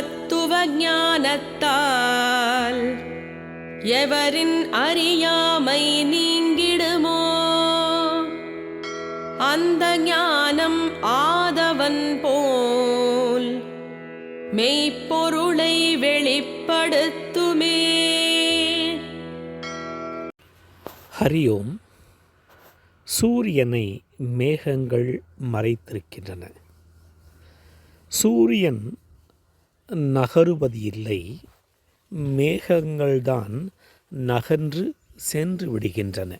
தத்துவ ஞானத்தால் எவரின் அறியாமை நீங்கிடுமோ அந்த ஞானம் ஆதவன் போல் மெய்ப்பொருளை வெளிப்படுத்துமே. ஹரியோம். சூரியனை மேகங்கள் மறைத்திருக்கின்றன. சூரியன் நகருவது இல்லை, மேகங்கள்தான் நகன்று சென்று விடுகின்றன.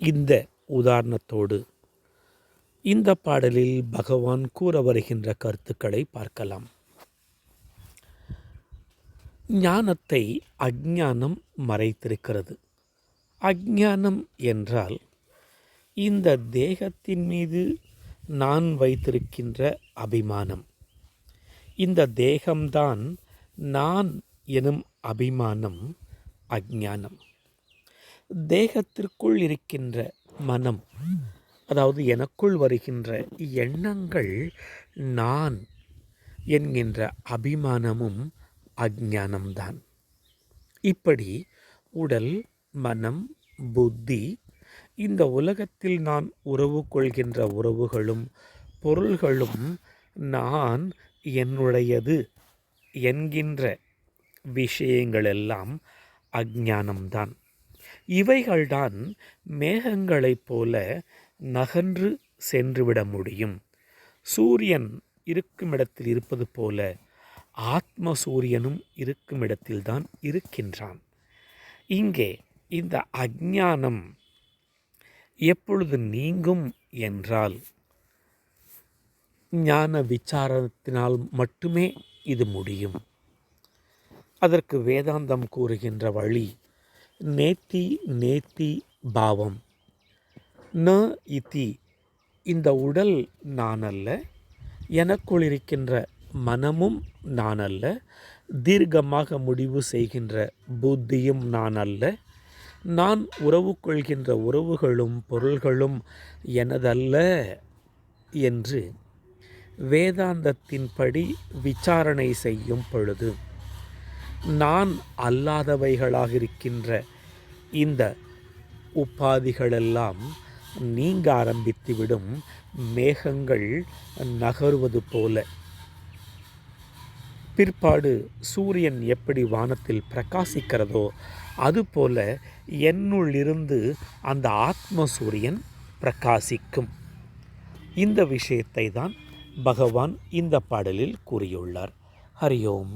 இந்த உதாரணத்தோடு இந்த பாடலில் பகவான் கூற வருகின்ற கருத்துக்களை பார்க்கலாம். ஞானத்தை அஞ்ஞானம் மறைத்திருக்கிறது. அஞ்ஞானம் என்றால் இந்த தேகத்தின் மீது நான் வைத்திருக்கின்ற அபிமானம். இந்த தேகம்தான் நான் எனும் அபிமானம் அஞ்ஞானம். தேகத்திற்குள் இருக்கின்ற மனம், அதாவது எனக்குள் வருகின்ற எண்ணங்கள் நான் என்கின்ற அபிமானமும் அஞ்ஞானம்தான். இப்படி உடல், மனம், புத்தி, இந்த உலகத்தில் நான் உறவு கொள்கின்ற உறவுகளும் பொருள்களும் நான் என்னுடையது என்கின்ற விஷயங்களெல்லாம் அஞ்ஞானம்தான். இவைகள்தான் மேகங்களைப் போல நகன்று சென்றுவிட முடியும். சூரியன் இருக்குமிடத்தில் இருப்பது போல ஆத்ம சூரியனும் இருக்குமிடத்தில்தான் இருக்கின்றான். இங்கே இந்த அஞ்ஞானம் எப்பொழுது நீங்கும் என்றால் ஞான விசாரத்தினால் மட்டுமே இது முடியும். அதற்கு வேதாந்தம் கூறுகின்ற வழி நேத்தி நேத்தி பாவம். ந இதி, இந்த உடல் நான் அல்ல, எனக்குள் இருக்கின்ற மனமும் நான் அல்ல, தீர்க்கமாக முடிவு செய்கின்ற புத்தியும் நான் அல்ல, நான் உறவு கொள்கின்ற உறவுகளும் பொருள்களும் எனதல்ல என்று வேதாந்தத்தின்படி விசாரணை செய்யும் பொழுது நான் அல்லாதவைகளாக இருக்கின்ற இந்த உபாதிகளெல்லாம் நீங்க ஆரம்பித்துவிடும். மேகங்கள் நகருவது போல. பிற்பாடு சூரியன் எப்படி வானத்தில் பிரகாசிக்கிறதோ அதுபோல என்னுள்ளிருந்து அந்த ஆத்ம சூரியன் பிரகாசிக்கும். இந்த விஷயத்தை தான் பகவான் இந்த பாடலில் கூறியுள்ளார். ஹரியோம்.